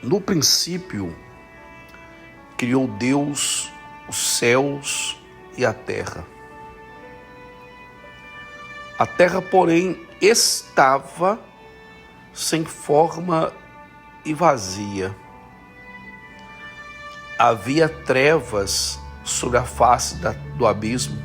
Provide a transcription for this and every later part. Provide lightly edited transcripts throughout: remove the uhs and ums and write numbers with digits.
No princípio, criou Deus os céus e a terra. A terra, porém, estava sem forma e vazia. Havia trevas sobre a face do abismo,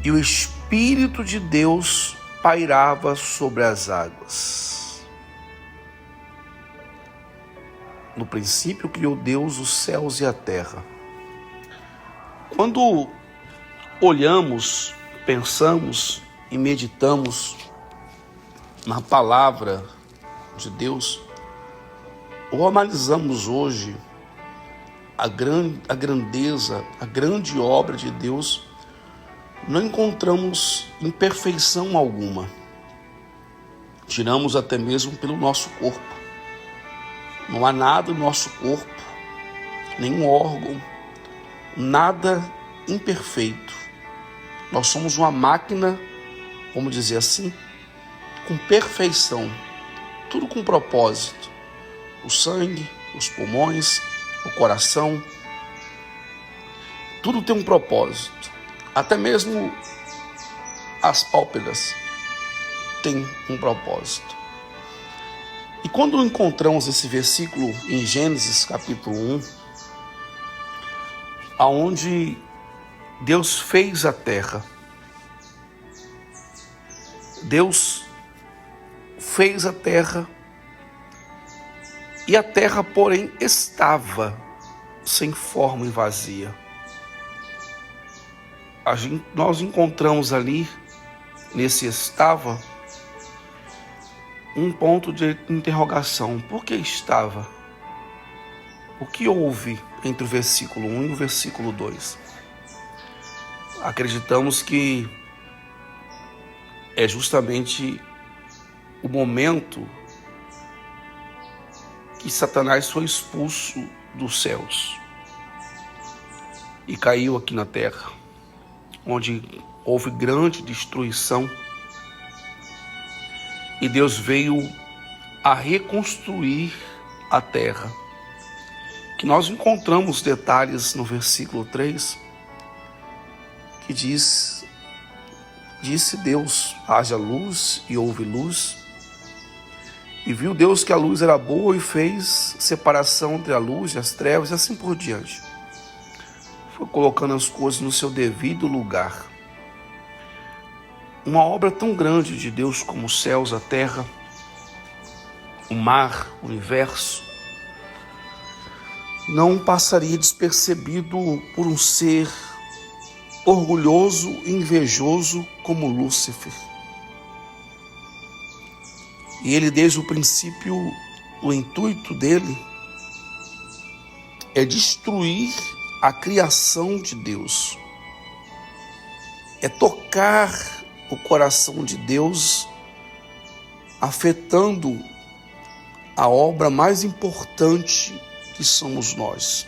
e o Espírito de Deus pairava sobre as águas. No princípio criou Deus os céus e a terra. Quando olhamos, pensamos e meditamos na palavra de Deus, ou analisamos hoje a grandeza, a grande obra de Deus, não encontramos imperfeição alguma. Tiramos até mesmo pelo nosso corpo. Não há nada no nosso corpo, nenhum órgão, nada imperfeito. Nós somos uma máquina, vamos dizer assim, com perfeição, tudo com propósito. O sangue, os pulmões, o coração, tudo tem um propósito. Até mesmo as pálpebras têm um propósito. E quando encontramos esse versículo em Gênesis capítulo 1, aonde Deus fez a terra, Deus fez a terra, e a terra, porém, estava sem forma e vazia. Nós encontramos ali, nesse estava, um ponto de interrogação. Por que estava? O que houve entre o versículo 1 e o versículo 2? Acreditamos que é justamente o momento que Satanás foi expulso dos céus e caiu aqui na terra, onde houve grande destruição. E Deus veio a reconstruir a terra. Que nós encontramos detalhes no versículo 3, que disse Deus, haja luz, e houve luz. E viu Deus que a luz era boa e fez separação entre a luz e as trevas, e assim por diante. Foi colocando as coisas no seu devido lugar. Uma obra tão grande de Deus como os céus, a terra, o mar, o universo, não passaria despercebido por um ser orgulhoso e invejoso como Lúcifer. E ele, desde o princípio, o intuito dele é destruir a criação de Deus, é tocar o coração de Deus, afetando a obra mais importante que somos nós.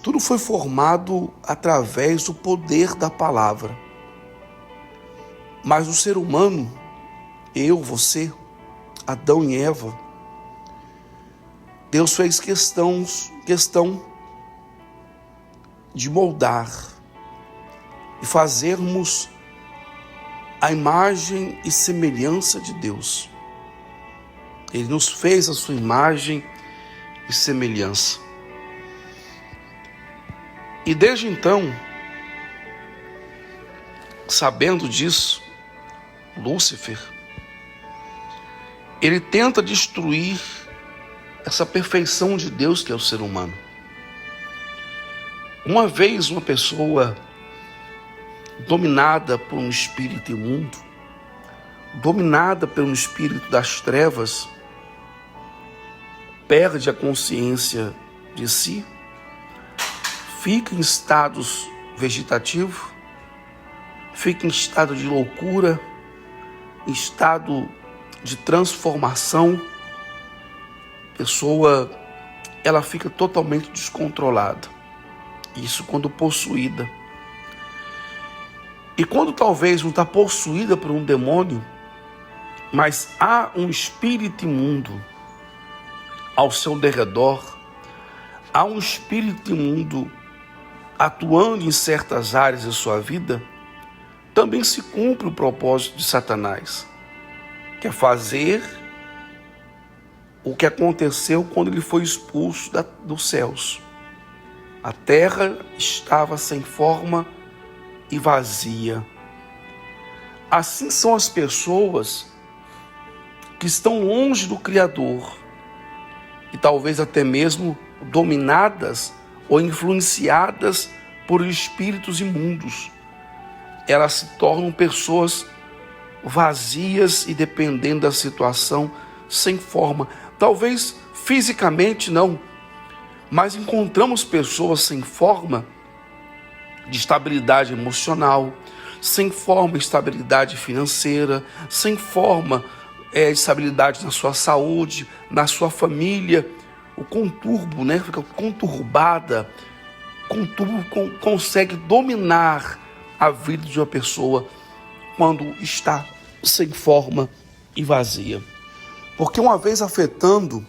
Tudo foi formado através do poder da palavra. Mas o ser humano, eu, você, Adão e Eva, Deus fez questão de moldar e fazermos a imagem e semelhança de Deus. Ele nos fez a sua imagem e semelhança. E desde então, sabendo disso, Lúcifer, ele tenta destruir essa perfeição de Deus que é o ser humano. Uma vez uma pessoa dominada por um espírito imundo, dominada por um espírito das trevas, perde a consciência de si, fica em estados vegetativos, fica em estado de loucura, em estado de transformação. A pessoa, ela fica totalmente descontrolada. Isso quando possuída. E quando talvez não está possuída por um demônio, mas há um espírito imundo ao seu derredor, há um espírito imundo atuando em certas áreas da sua vida, também se cumpre o propósito de Satanás, que é fazer o que aconteceu quando ele foi expulso dos céus. A terra estava sem forma e vazia. Assim são as pessoas que estão longe do Criador e talvez até mesmo dominadas ou influenciadas por espíritos imundos. Elas se tornam pessoas vazias e dependendo da situação, sem forma. Talvez fisicamente não, mas encontramos pessoas sem forma de estabilidade emocional, sem forma de estabilidade financeira, sem forma de estabilidade na sua saúde, na sua família. O conturbo, fica conturbada, consegue dominar a vida de uma pessoa quando está sem forma e vazia. Porque uma vez afetando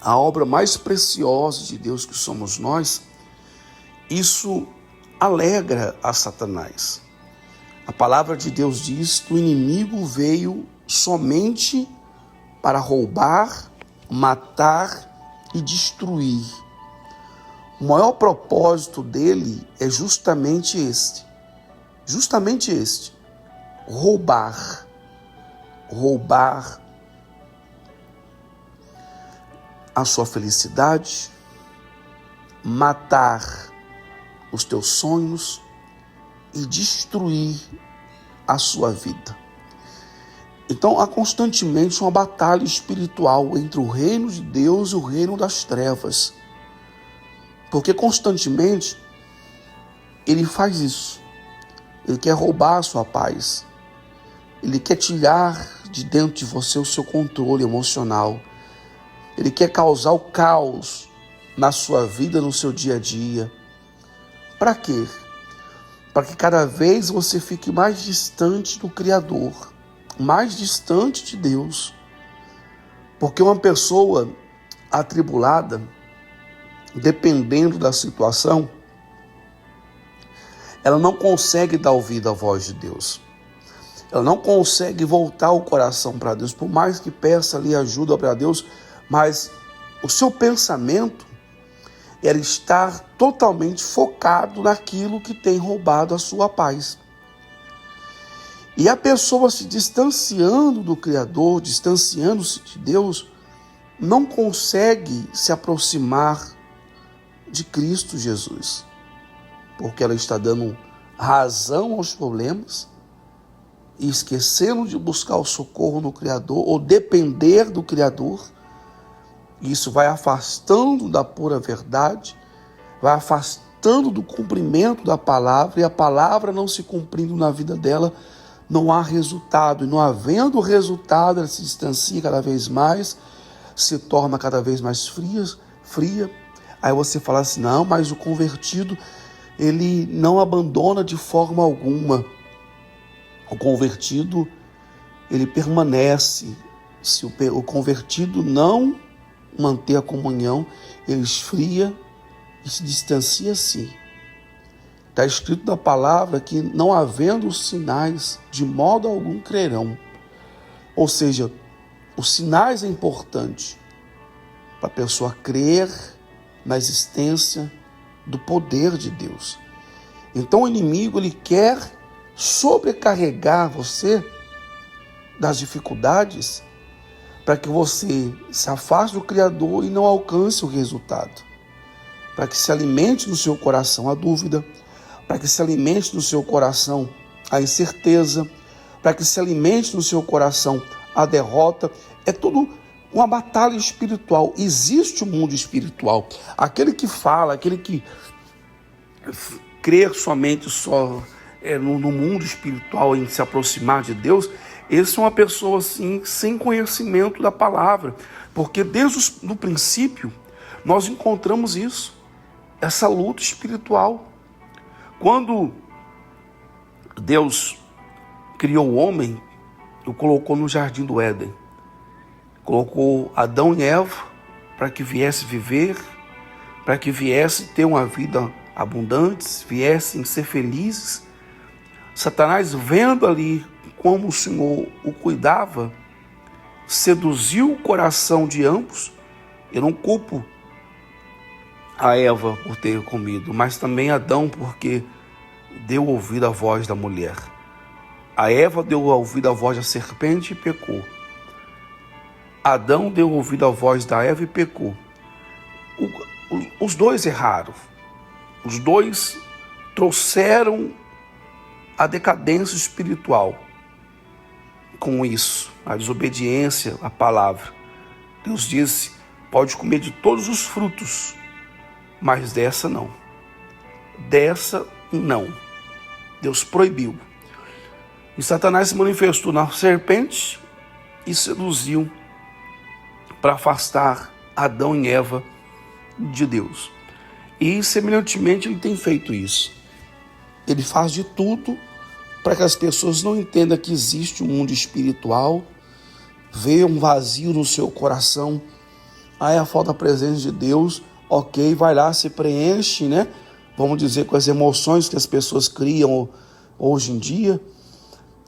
a obra mais preciosa de Deus que somos nós, isso alegra a Satanás. A palavra de Deus diz que o inimigo veio somente para roubar, matar e destruir. O maior propósito dele é justamente este, roubar a sua felicidade, matar os teus sonhos e destruir a sua vida. Então há constantemente uma batalha espiritual entre o reino de Deus e o reino das trevas. Porque constantemente ele faz isso. Ele quer roubar a sua paz. Ele quer tirar de dentro de você o seu controle emocional. Ele quer causar o caos na sua vida, no seu dia a dia. Para quê? Para que cada vez você fique mais distante do Criador, mais distante de Deus. Porque uma pessoa atribulada, dependendo da situação, ela não consegue dar ouvido à voz de Deus. Ela não consegue voltar o coração para Deus, por mais que peça ali ajuda para Deus, mas o seu pensamento era estar totalmente focado naquilo que tem roubado a sua paz. E a pessoa se distanciando do Criador, distanciando-se de Deus, não consegue se aproximar de Cristo Jesus, porque ela está dando razão aos problemas e esquecendo de buscar o socorro no Criador ou depender do Criador. Isso vai afastando da pura verdade, vai afastando do cumprimento da palavra, e a palavra não se cumprindo na vida dela, não há resultado. E não havendo resultado, ela se distancia cada vez mais, se torna cada vez mais fria. Aí você fala assim, não, mas o convertido, ele não abandona de forma alguma. O convertido, ele permanece. Se o convertido não manter a comunhão, ele esfria e se distancia sim. Está escrito na palavra que não havendo sinais, de modo algum crerão. Ou seja, os sinais é importante para a pessoa crer na existência do poder de Deus. Então o inimigo, ele quer sobrecarregar você das dificuldades para que você se afaste do Criador e não alcance o resultado. Para que se alimente no seu coração a dúvida, para que se alimente no seu coração a incerteza, para que se alimente no seu coração a derrota. É tudo uma batalha espiritual. Existe um mundo espiritual. Aquele que fala, aquele que crê somente no mundo espiritual, em se aproximar de Deus, esse é uma pessoa assim, sem conhecimento da palavra. Porque desde o princípio nós encontramos isso, essa luta espiritual. Quando Deus criou o homem, o colocou no jardim do Éden. Colocou Adão e Eva para que viesse viver, para que viesse ter uma vida abundante, viessem ser felizes. Satanás, vendo ali como o Senhor o cuidava, seduziu o coração de ambos. Eu não culpo a Eva por ter comido, mas também Adão, porque deu ouvido à voz da mulher. A Eva deu ouvido à voz da serpente e pecou. Adão deu ouvido à voz da Eva e pecou. Os dois erraram. Os dois trouxeram a decadência espiritual com isso, a desobediência à palavra. Deus disse: pode comer de todos os frutos, mas dessa não. Dessa não. Deus proibiu. E Satanás se manifestou na serpente e seduziu para afastar Adão e Eva de Deus. E semelhantemente ele tem feito isso. Ele faz de tudo para que as pessoas não entendam que existe um mundo espiritual, vê um vazio no seu coração, aí a falta da presença de Deus, ok, vai lá, se preenche, né? Vamos dizer, com as emoções que as pessoas criam hoje em dia,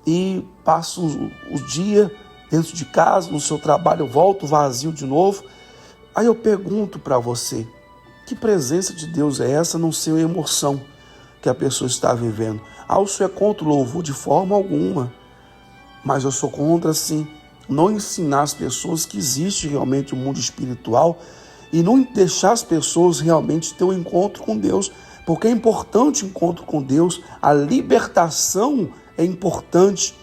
e passa o dia dentro de casa, no seu trabalho, volta o vazio de novo. Aí eu pergunto para você, que presença de Deus é essa, não ser a emoção que a pessoa está vivendo? Eu sou contra o louvor de forma alguma, mas eu sou contra, sim, não ensinar as pessoas que existe realmente um mundo espiritual e não deixar as pessoas realmente ter um encontro com Deus, porque é importante o encontro com Deus, a libertação é importante.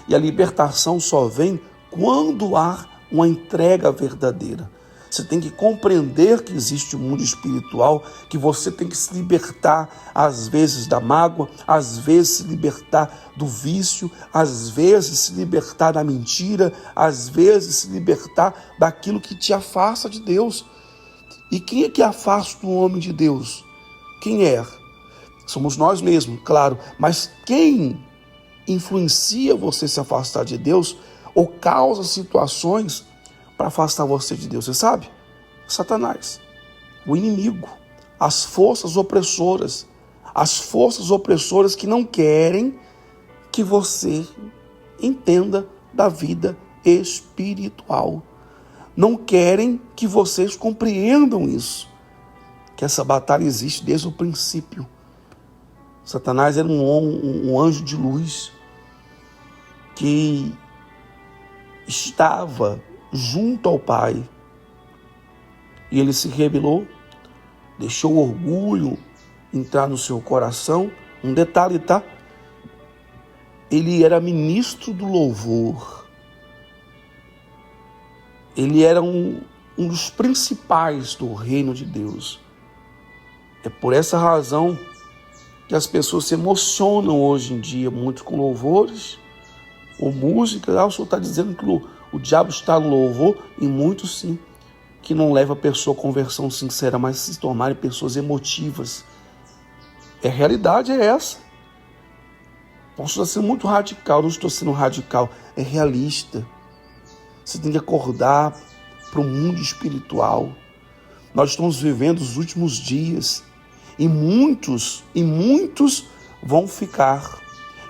E a libertação só vem quando há uma entrega verdadeira. Você tem que compreender que existe um mundo espiritual, que você tem que se libertar, às vezes, da mágoa, às vezes se libertar do vício, às vezes se libertar da mentira, às vezes se libertar daquilo que te afasta de Deus. E quem é que afasta o homem de Deus? Quem é? Somos nós mesmos, claro, mas quem influencia você se afastar de Deus ou causa situações para afastar você de Deus, você sabe? Satanás, o inimigo, as forças opressoras que não querem que você entenda da vida espiritual. Não querem que vocês compreendam isso, que essa batalha existe desde o princípio. Satanás era um anjo de luz que estava junto ao Pai e ele se rebelou, deixou o orgulho entrar no seu coração. Um detalhe, tá? Ele era ministro do louvor. Ele era um dos principais do reino de Deus. É por essa razão que as pessoas se emocionam hoje em dia muito com louvores ou música. O senhor está dizendo que o diabo está no louvor? E muito sim, que não leva a pessoa a conversão sincera, mas se tornarem pessoas emotivas. A realidade é essa. Posso estar sendo muito radical, não estou sendo radical, é realista. Você tem que acordar para o mundo espiritual. Nós estamos vivendo os últimos dias e muitos vão ficar.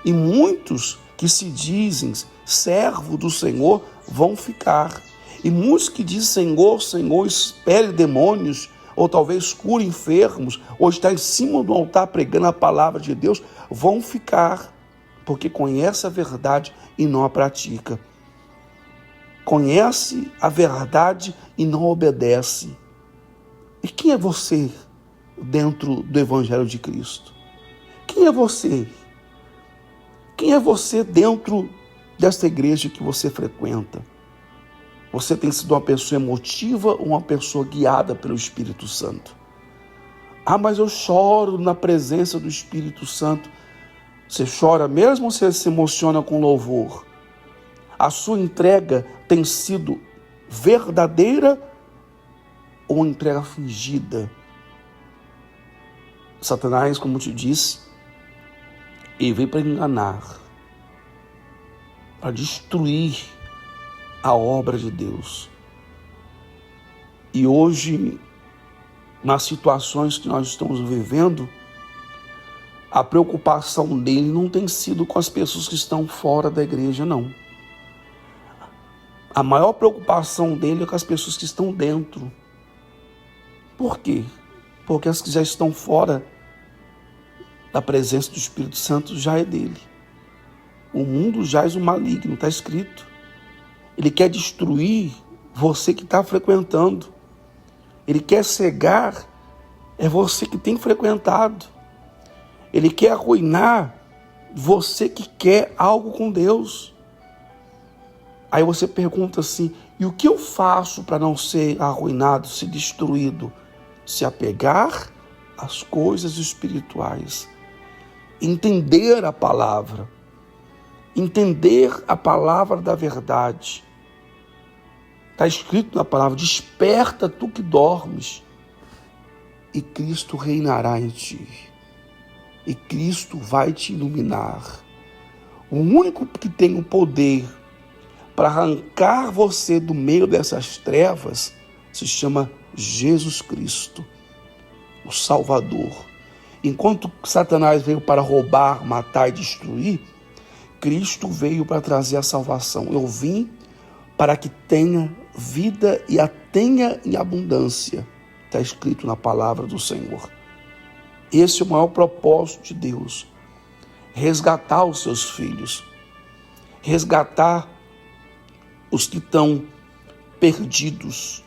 E muitos que se dizem servo do Senhor vão ficar. E muitos que dizem Senhor, Senhor, expele demônios, ou talvez cure enfermos, ou está em cima do altar pregando a palavra de Deus, vão ficar, porque conhece a verdade e não a pratica. Conhece a verdade e não obedece. E quem é você dentro do Evangelho de Cristo? Quem é você? Quem é você dentro desta igreja que você frequenta? Você tem sido uma pessoa emotiva ou uma pessoa guiada pelo Espírito Santo? Mas eu choro na presença do Espírito Santo. Você chora mesmo ou você se emociona com louvor? A sua entrega tem sido verdadeira ou entrega fingida? Satanás, como te disse, ele veio para enganar, para destruir a obra de Deus. E hoje, nas situações que nós estamos vivendo, a preocupação dele não tem sido com as pessoas que estão fora da igreja, não. A maior preocupação dele é com as pessoas que estão dentro. Por quê? Porque as que já estão fora da presença do Espírito Santo já é dele. O mundo jaz o maligno, está escrito. Ele quer destruir você que está frequentando. Ele quer cegar você que tem frequentado. Ele quer arruinar você que quer algo com Deus. Aí você pergunta assim, e o que eu faço para não ser arruinado, ser destruído? Se apegar às coisas espirituais. Entender a palavra. Entender a palavra da verdade. Está escrito na palavra, desperta tu que dormes, e Cristo reinará em ti. E Cristo vai te iluminar. O único que tem o poder para arrancar você do meio dessas trevas se chama Jesus Cristo, o Salvador. Enquanto Satanás veio para roubar, matar e destruir, Cristo veio para trazer a salvação. Eu vim para que tenha vida e a tenha em abundância. Está escrito na palavra do Senhor. Esse é o maior propósito de Deus. Resgatar os seus filhos. Resgatar os que estão perdidos.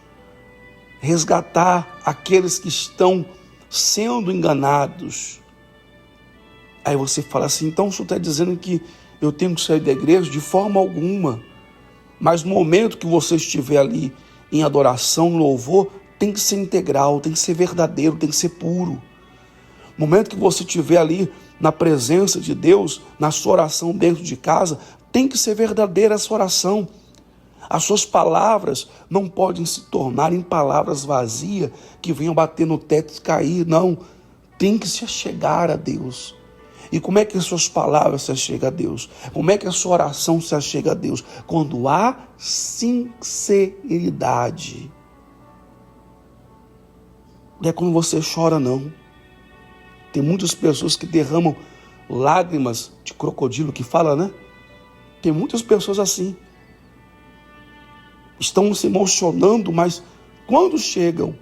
Resgatar aqueles que estão sendo enganados. Aí você fala assim, então o senhor está dizendo que eu tenho que sair da igreja? De forma alguma. Mas no momento que você estiver ali em adoração, louvor, tem que ser integral, tem que ser verdadeiro, tem que ser puro. No momento que você estiver ali na presença de Deus, na sua oração dentro de casa, tem que ser verdadeira a sua oração. As suas palavras não podem se tornar em palavras vazias que venham bater no teto e cair, não. Tem que se achegar a Deus. E como é que as suas palavras se achegam a Deus? Como é que a sua oração se achega a Deus? Quando há sinceridade. Não é quando você chora, não. Tem muitas pessoas que derramam lágrimas de crocodilo, que fala, né? Tem muitas pessoas assim. Estão se emocionando, mas quando chegam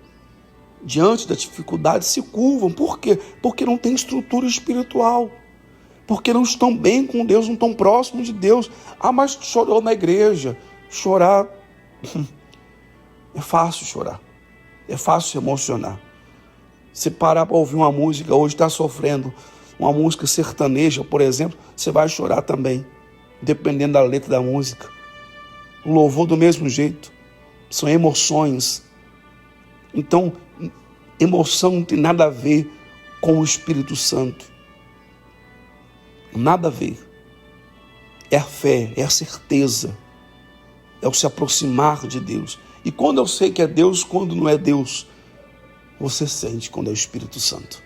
diante da dificuldade, se curvam. Por quê? Porque não tem estrutura espiritual. Porque não estão bem com Deus, não estão próximos de Deus. Ah, mas chorou na igreja. Chorar, é fácil chorar. É fácil se emocionar. Se parar para ouvir uma música, hoje está sofrendo, uma música sertaneja, por exemplo, você vai chorar também, dependendo da letra da música. O louvor do mesmo jeito. São emoções. Então, emoção não tem nada a ver com o Espírito Santo. Nada a ver. É a fé, é a certeza. É o se aproximar de Deus. E quando eu sei que é Deus, quando não é Deus, você sente quando é o Espírito Santo.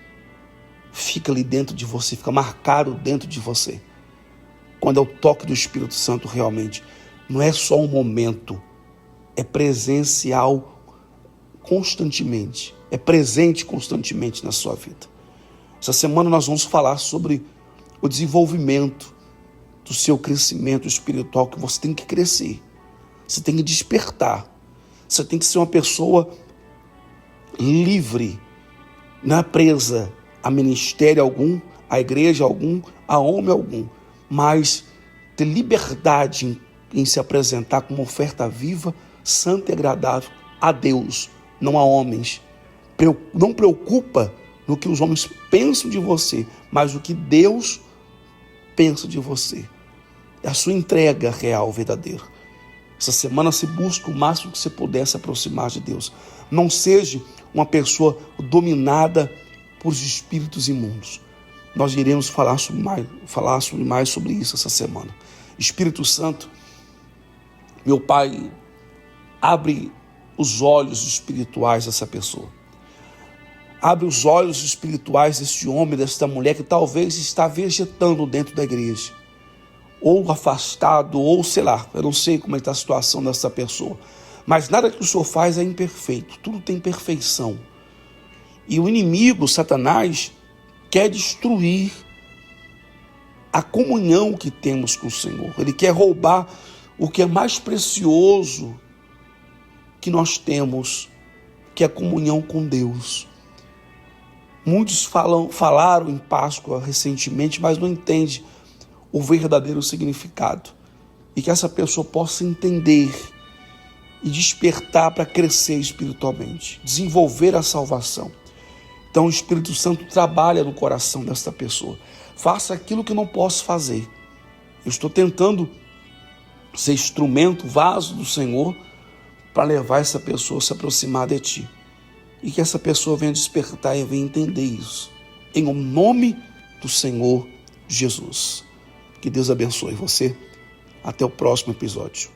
Fica ali dentro de você, fica marcado dentro de você. Quando é o toque do Espírito Santo realmente. Não é só um momento, é presencial constantemente. É presente constantemente na sua vida. Essa semana nós vamos falar sobre o desenvolvimento do seu crescimento espiritual, que você tem que crescer. Você tem que despertar. Você tem que ser uma pessoa livre, não é presa a ministério algum, a igreja algum, a homem algum, mas ter liberdade em se apresentar como oferta viva, santa e agradável a Deus, não a homens. Não preocupa no que os homens pensam de você, mas o que Deus pensa de você. É a sua entrega real, verdadeira. Essa semana se busca o máximo que você puder se aproximar de Deus. Não seja uma pessoa dominada por espíritos imundos. Nós iremos falar mais sobre isso essa semana. Espírito Santo, meu Pai, abre os olhos espirituais dessa pessoa. Abre os olhos espirituais deste homem, desta mulher que talvez está vegetando dentro da igreja. Ou afastado, ou sei lá, eu não sei como está a situação dessa pessoa. Mas nada que o Senhor faz é imperfeito, tudo tem perfeição. E o inimigo, Satanás, quer destruir a comunhão que temos com o Senhor. Ele quer roubar o que é mais precioso que nós temos, que é a comunhão com Deus. Muitos falaram em Páscoa recentemente, mas não entendem o verdadeiro significado. E que essa pessoa possa entender e despertar para crescer espiritualmente, desenvolver a salvação. Então o Espírito Santo trabalha no coração desta pessoa. Faça aquilo que não posso fazer. Eu estou tentando ser instrumento, vaso do Senhor, para levar essa pessoa a se aproximar de Ti. E que essa pessoa venha despertar e venha entender isso. Em nome do Senhor Jesus. Que Deus abençoe você. Até o próximo episódio.